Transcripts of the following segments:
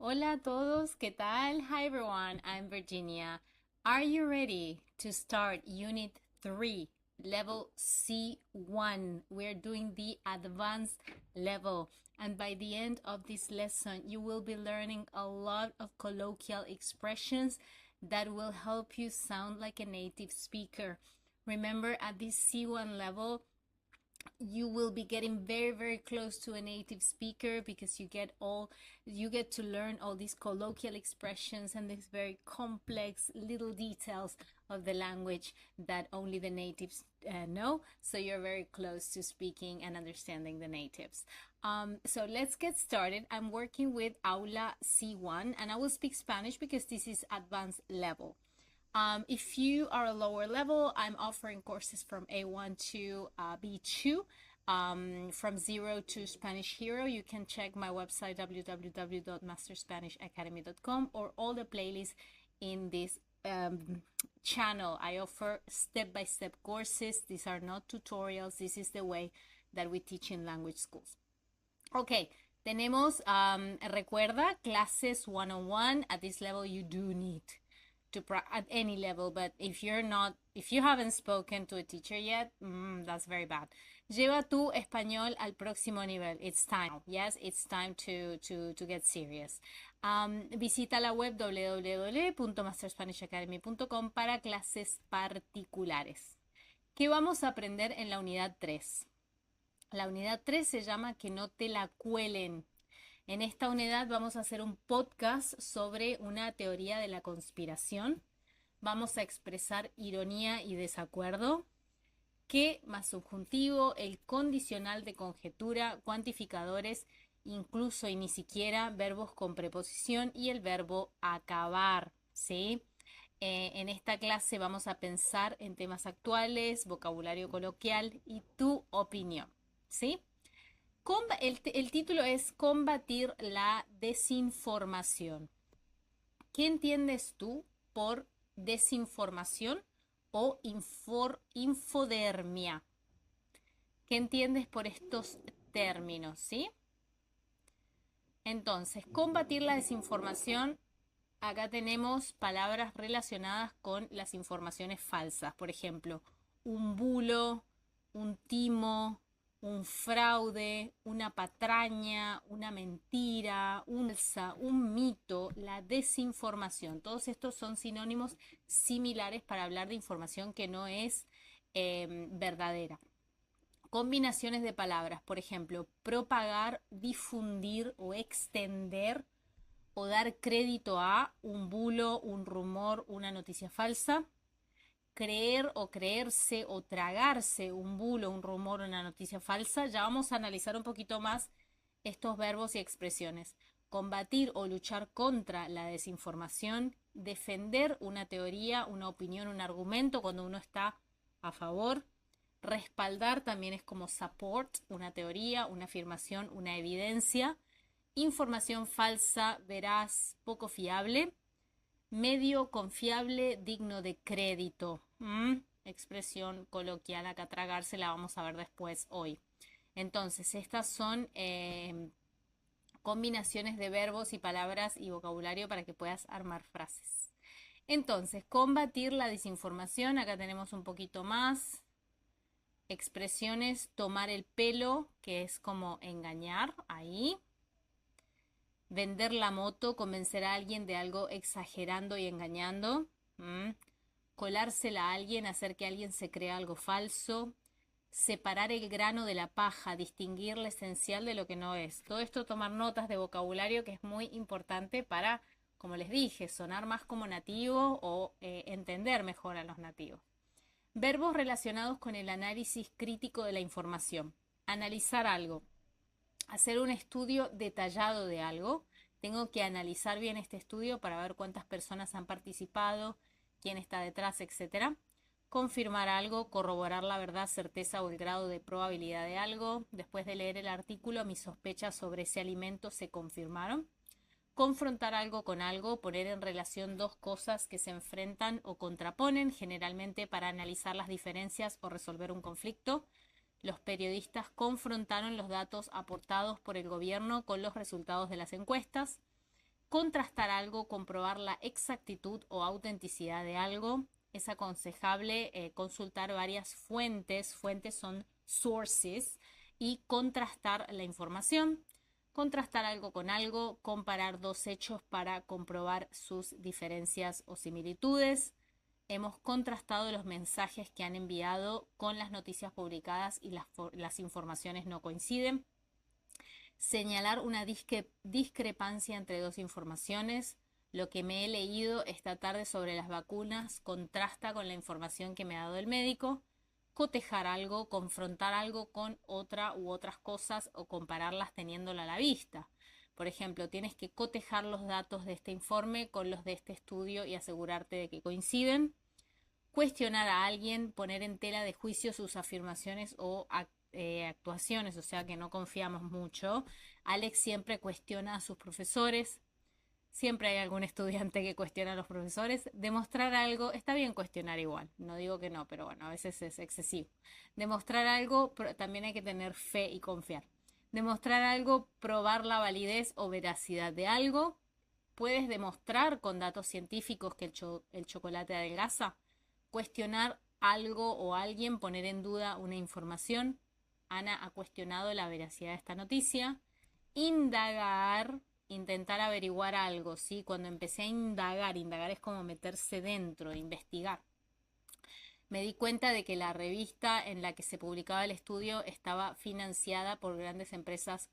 Hola a todos, ¿qué tal? Hi everyone, I'm Virginia. Are you ready to start Unit 3, Level C1? We're doing the advanced level, and by the end of this lesson, you will be learning a lot of colloquial expressions that will help you sound like a native speaker. Remember, at this C1 level, you will be getting very close to a native speaker because you get to learn all these colloquial expressions and these very complex little details of the language that only the natives know. So you're very close to speaking and understanding the natives. So let's get started. I'm working with Aula C1 and I will speak Spanish because this is advanced level. If you are a lower level, I'm offering courses from A1 to B2. From zero to Spanish Hero. You can check my website www.masterspanishacademy.com or all the playlists in this channel. I offer step-by-step courses. These are not tutorials. This is the way that we teach in language schools. Okay, tenemos, recuerda, classes one-on-one. At this level, you do need to at any level, but if you haven't spoken to a teacher yet, that's very bad. Lleva tu español al próximo nivel. It's time. Yes, it's time to get serious. Visita la web www.masterspanishacademy.com para clases particulares. ¿Qué vamos a aprender en la unidad 3? La unidad 3 se llama Que no te la cuelen. En esta unidad vamos a hacer un podcast sobre una teoría de la conspiración. Vamos a expresar ironía y desacuerdo. ¿Qué más subjuntivo? El condicional de conjetura, cuantificadores, incluso y ni siquiera, verbos con preposición y el verbo acabar, ¿sí? En esta clase vamos a pensar en temas actuales, vocabulario coloquial y tu opinión, ¿sí? El título es Combatir la desinformación. ¿Qué entiendes tú por desinformación o infodermia? ¿Qué entiendes por estos términos, sí? Entonces, combatir la desinformación, acá tenemos palabras relacionadas con las informaciones falsas. Por ejemplo, un bulo, un timo, un fraude, una patraña, una mentira, un mito, la desinformación. Todos estos son sinónimos similares para hablar de información que no es verdadera. Combinaciones de palabras, por ejemplo, propagar, difundir o extender o dar crédito a un bulo, un rumor, una noticia falsa. Creer o creerse o tragarse un bulo, un rumor, una noticia falsa. Ya vamos a analizar un poquito más estos verbos y expresiones. Combatir o luchar contra la desinformación, defender una teoría, una opinión, un argumento cuando uno está a favor. Respaldar también es como support, una teoría, una afirmación, una evidencia. Información falsa, veraz, poco fiable. Medio confiable, digno de crédito. Expresión coloquial, acá tragarse la vamos a ver después hoy. Entonces, estas son combinaciones de verbos y palabras y vocabulario para que puedas armar frases. Entonces, combatir la desinformación, acá tenemos un poquito más. Expresiones, tomar el pelo, que es como engañar, ahí. Vender la moto, convencer a alguien de algo exagerando y engañando. Colársela a alguien, hacer que alguien se crea algo falso. Separar el grano de la paja, distinguir lo esencial de lo que no es. Todo esto tomar notas de vocabulario que es muy importante para, como les dije, sonar más como nativo o entender mejor a los nativos. Verbos relacionados con el análisis crítico de la información. Analizar algo. Hacer un estudio detallado de algo. Tengo que analizar bien este estudio para ver cuántas personas han participado, quién está detrás, etc. Confirmar algo, corroborar la verdad, certeza o el grado de probabilidad de algo. Después de leer el artículo, mis sospechas sobre ese alimento se confirmaron. Confrontar algo con algo, poner en relación dos cosas que se enfrentan o contraponen, generalmente para analizar las diferencias o resolver un conflicto. Los periodistas confrontaron los datos aportados por el gobierno con los resultados de las encuestas. contrastar algo, comprobar la exactitud o autenticidad de algo. Es aconsejable consultar varias fuentes. Fuentes son sources. Y contrastar la información. Contrastar algo con algo. Comparar dos hechos para comprobar sus diferencias o similitudes. Hemos contrastado los mensajes que han enviado con las noticias publicadas y las informaciones no coinciden. Señalar una discrepancia entre dos informaciones. Lo que me he leído esta tarde sobre las vacunas contrasta con la información que me ha dado el médico. Cotejar algo, confrontar algo con otra u otras cosas o compararlas teniéndola a la vista. Por ejemplo, tienes que cotejar los datos de este informe con los de este estudio y asegurarte de que coinciden. Cuestionar a alguien, poner en tela de juicio sus afirmaciones o actuaciones, o sea que no confiamos mucho. Alex siempre cuestiona a sus profesores. Siempre hay algún estudiante que cuestiona a los profesores. Demostrar algo, está bien cuestionar igual, no digo que no, pero bueno, a veces es excesivo. Demostrar algo, pero también hay que tener fe y confiar. Demostrar algo, probar la validez o veracidad de algo. Puedes demostrar con datos científicos que el chocolate adelgaza. Cuestionar algo o alguien, poner en duda una información. Ana ha cuestionado la veracidad de esta noticia. Indagar, intentar averiguar algo, ¿sí? Cuando empecé a indagar es como meterse dentro, investigar. Me di cuenta de que la revista en la que se publicaba el estudio estaba financiada por grandes empresas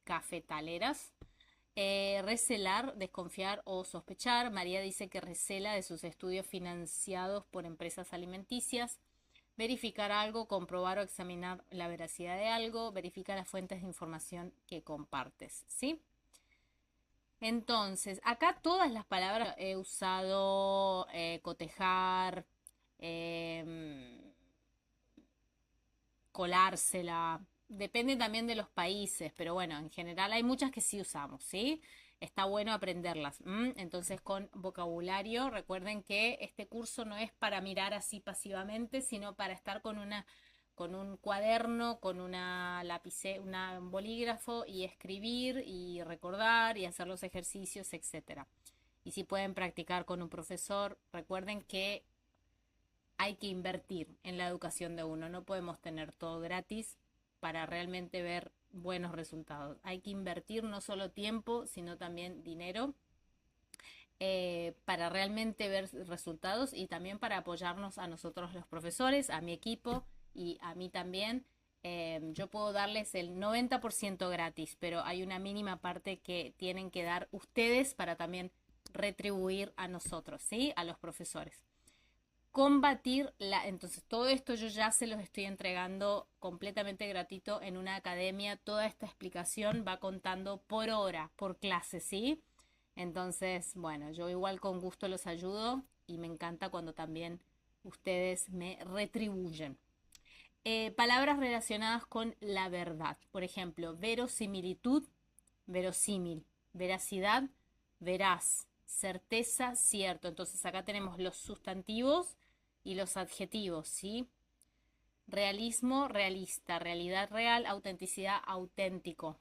cafetaleras. Recelar, desconfiar o sospechar. María dice que recela de sus estudios financiados por empresas alimenticias. Verificar algo, comprobar o examinar la veracidad de algo. Verifica las fuentes de información que compartes, ¿sí? Entonces, acá todas las palabras he usado, cotejar, colársela. Depende también de los países, pero bueno, en general hay muchas que sí usamos, ¿sí? Está bueno aprenderlas. Entonces, con vocabulario, recuerden que este curso no es para mirar así pasivamente, sino para estar con un cuaderno, con una lápiz, un bolígrafo y escribir y recordar y hacer los ejercicios, etcétera. Y si pueden practicar con un profesor, recuerden que hay que invertir en la educación de uno. No podemos tener todo gratis para realmente ver buenos resultados. Hay que invertir no solo tiempo, sino también dinero para realmente ver resultados y también para apoyarnos a nosotros los profesores, a mi equipo y a mí también. Yo puedo darles el 90% gratis, pero hay una mínima parte que tienen que dar ustedes para también retribuir a nosotros, ¿sí? A los profesores. Entonces todo esto yo ya se los estoy entregando completamente gratuito en una academia. Toda esta explicación va contando por hora, por clase, ¿sí? Entonces, bueno, yo igual con gusto los ayudo y me encanta cuando también ustedes me retribuyen. Palabras relacionadas con la verdad. Por ejemplo, verosimilitud, verosímil. Veracidad, veraz. Certeza, cierto. Entonces acá tenemos los sustantivos y los adjetivos, ¿sí? Realismo, realista. Realidad, real. Autenticidad, auténtico.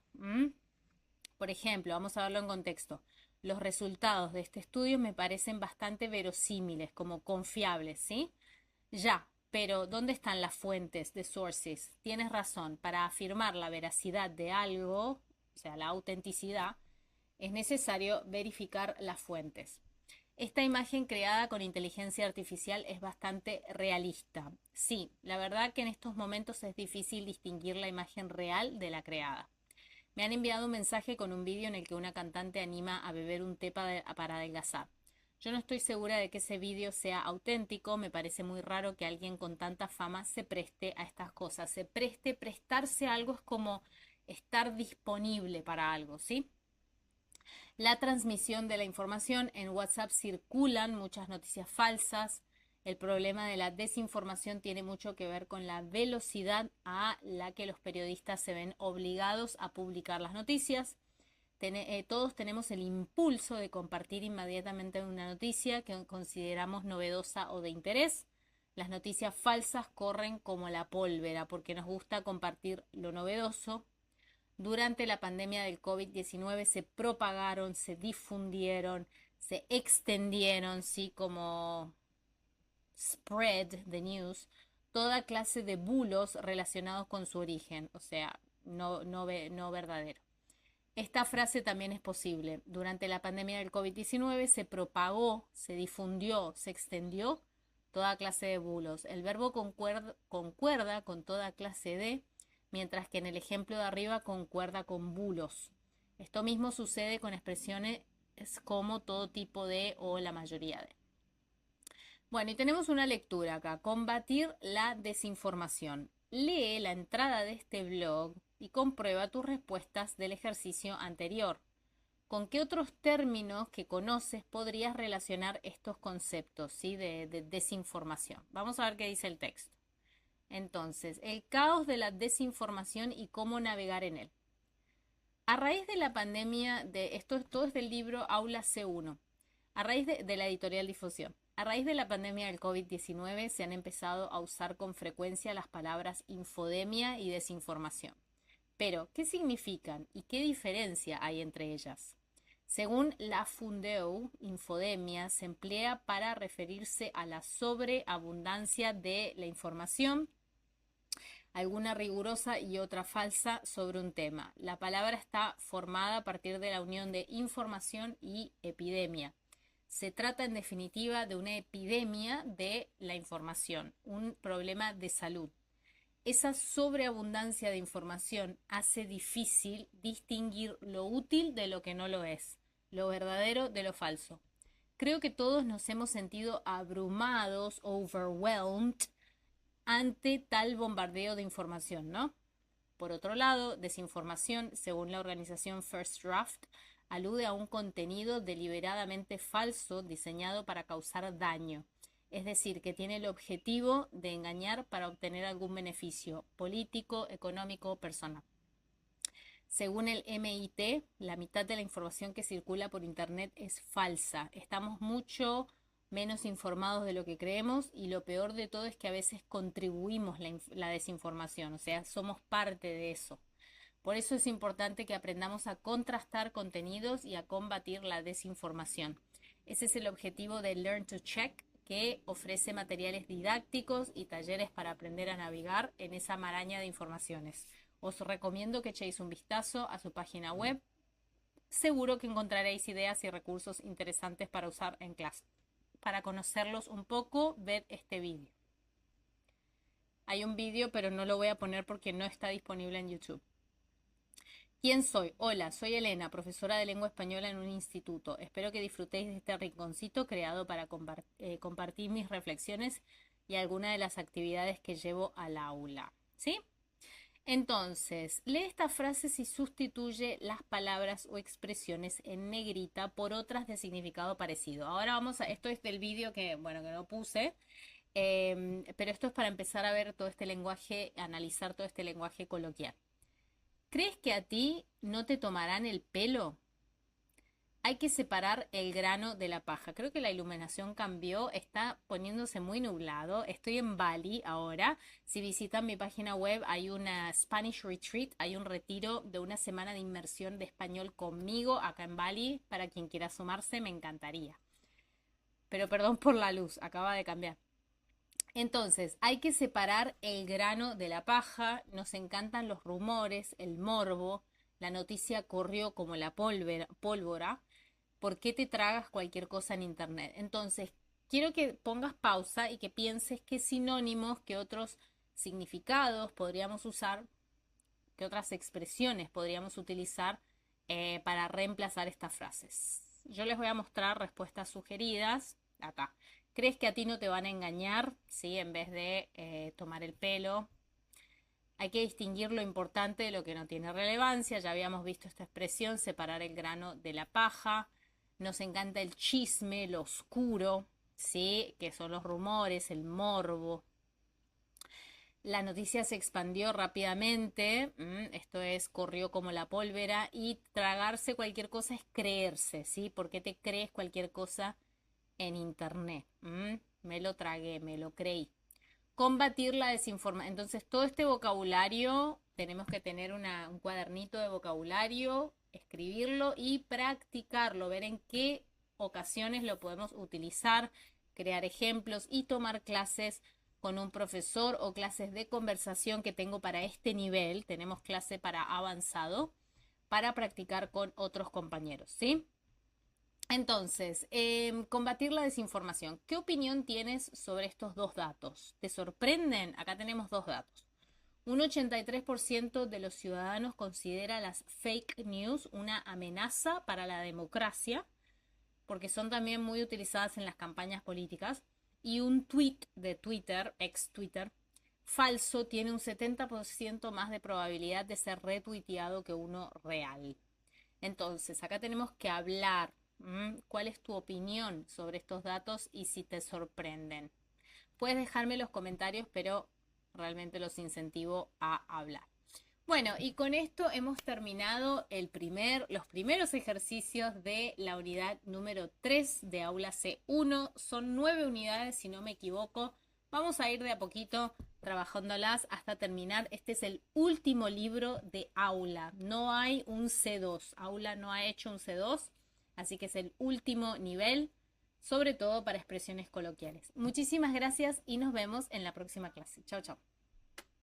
Por ejemplo, vamos a verlo en contexto. Los resultados de este estudio me parecen bastante verosímiles, como confiables, ¿sí? Ya, pero ¿dónde están las fuentes de sources? Tienes razón, para afirmar la veracidad de algo, o sea, la autenticidad, es necesario verificar las fuentes. Esta imagen creada con inteligencia artificial es bastante realista. Sí, la verdad que en estos momentos es difícil distinguir la imagen real de la creada. Me han enviado un mensaje con un vídeo en el que una cantante anima a beber un té para adelgazar. Yo no estoy segura de que ese vídeo sea auténtico. Me parece muy raro que alguien con tanta fama se preste a estas cosas. Prestarse a algo es como estar disponible para algo, ¿sí? La transmisión de la información. En WhatsApp circulan muchas noticias falsas. El problema de la desinformación tiene mucho que ver con la velocidad a la que los periodistas se ven obligados a publicar las noticias. Todos tenemos el impulso de compartir inmediatamente una noticia que consideramos novedosa o de interés. Las noticias falsas corren como la pólvora porque nos gusta compartir lo novedoso. durante la pandemia del COVID-19 se propagaron, se difundieron, se extendieron, ¿sí? Como spread the news, toda clase de bulos relacionados con su origen, o sea, no verdadero. Esta frase también es posible. Durante la pandemia del COVID-19 se propagó, se difundió, se extendió toda clase de bulos. El verbo concuerda con toda clase de, mientras que en el ejemplo de arriba concuerda con bulos. Esto mismo sucede con expresiones como todo tipo de o la mayoría de. Bueno, y tenemos una lectura acá, combatir la desinformación. Lee la entrada de este blog y comprueba tus respuestas del ejercicio anterior. ¿Con qué otros términos que conoces podrías relacionar estos conceptos, ¿sí? de desinformación? Vamos a ver qué dice el texto. Entonces, el caos de la desinformación y cómo navegar en él. A raíz de la pandemia, todo es del libro Aula C1, a raíz de la editorial Difusión. A raíz de la pandemia del COVID-19 se han empezado a usar con frecuencia las palabras infodemia y desinformación. Pero, ¿qué significan y qué diferencia hay entre ellas? Según la Fundeu, infodemia se emplea para referirse a la sobreabundancia de la información, alguna rigurosa y otra falsa sobre un tema. La palabra está formada a partir de la unión de información y epidemia. Se trata en definitiva de una epidemia de la información, un problema de salud. Esa sobreabundancia de información hace difícil distinguir lo útil de lo que no lo es, lo verdadero de lo falso. Creo que todos nos hemos sentido abrumados, overwhelmed, ante tal bombardeo de información, ¿no? Por otro lado, desinformación, según la organización First Draft, alude a un contenido deliberadamente falso diseñado para causar daño. Es decir, que tiene el objetivo de engañar para obtener algún beneficio político, económico o personal. Según el MIT, la mitad de la información que circula por Internet es falsa. Estamos mucho menos informados de lo que creemos y lo peor de todo es que a veces contribuimos la desinformación, o sea, somos parte de eso. Por eso es importante que aprendamos a contrastar contenidos y a combatir la desinformación. Ese es el objetivo de Learn to Check, que ofrece materiales didácticos y talleres para aprender a navegar en esa maraña de informaciones. Os recomiendo que echéis un vistazo a su página web. Seguro que encontraréis ideas y recursos interesantes para usar en clase. Para conocerlos un poco, ved este vídeo. Hay un vídeo, pero no lo voy a poner porque no está disponible en YouTube. ¿Quién soy? Hola, soy Elena, profesora de lengua española en un instituto. Espero que disfrutéis de este rinconcito creado para compartir mis reflexiones y algunas de las actividades que llevo al aula. ¿Sí? Entonces, lee estas frases y sustituye las palabras o expresiones en negrita por otras de significado parecido. Ahora esto es del vídeo que no puse, pero esto es para empezar a ver todo este lenguaje, analizar todo este lenguaje coloquial. ¿Crees que a ti no te tomarán el pelo? Hay que separar el grano de la paja. Creo que la iluminación cambió, está poniéndose muy nublado. Estoy en Bali ahora. Si visitan mi página web hay una Spanish Retreat, hay un retiro de una semana de inmersión de español conmigo acá en Bali. Para quien quiera sumarse, me encantaría. Pero perdón por la luz, acaba de cambiar. Entonces, hay que separar el grano de la paja. Nos encantan los rumores, el morbo. La noticia corrió como la pólvora. ¿Por qué te tragas cualquier cosa en internet? Entonces, quiero que pongas pausa y que pienses qué sinónimos, qué otros significados podríamos usar, qué otras expresiones podríamos utilizar para reemplazar estas frases. Yo les voy a mostrar respuestas sugeridas acá. ¿Crees que a ti no te van a engañar? ¿Sí? En vez de tomar el pelo. Hay que distinguir lo importante de lo que no tiene relevancia. Ya habíamos visto esta expresión, separar el grano de la paja. Nos encanta el chisme, lo oscuro, ¿sí? Que son los rumores, el morbo. La noticia se expandió rápidamente, esto es, corrió como la pólvora, y tragarse cualquier cosa es creerse, ¿sí? ¿Por qué te crees cualquier cosa en internet? Me lo tragué, me lo creí. Combatir la desinformación. Entonces, todo este vocabulario, tenemos que tener un cuadernito de vocabulario, escribirlo y practicarlo, ver en qué ocasiones lo podemos utilizar, crear ejemplos y tomar clases con un profesor o clases de conversación que tengo para este nivel. Tenemos clase para avanzado para practicar con otros compañeros, ¿sí? Entonces, combatir la desinformación. ¿Qué opinión tienes sobre estos dos datos? ¿Te sorprenden? Acá tenemos dos datos. Un 83% de los ciudadanos considera las fake news una amenaza para la democracia, porque son también muy utilizadas en las campañas políticas. Y un tweet de Twitter, ex Twitter, falso tiene un 70% más de probabilidad de ser retuiteado que uno real. Entonces, acá tenemos que hablar. ¿Cuál es tu opinión sobre estos datos y si te sorprenden? Puedes dejarme los comentarios, pero realmente los incentivo a hablar. Bueno, y con esto hemos terminado los primeros ejercicios de la unidad número 3 de Aula C1. Son 9 unidades, si no me equivoco. Vamos a ir de a poquito trabajándolas hasta terminar. Este es el último libro de Aula. No hay un C2. Aula no ha hecho un C2, así que es el último nivel, sobre todo para expresiones coloquiales. Muchísimas gracias y nos vemos en la próxima clase. Chao, chao.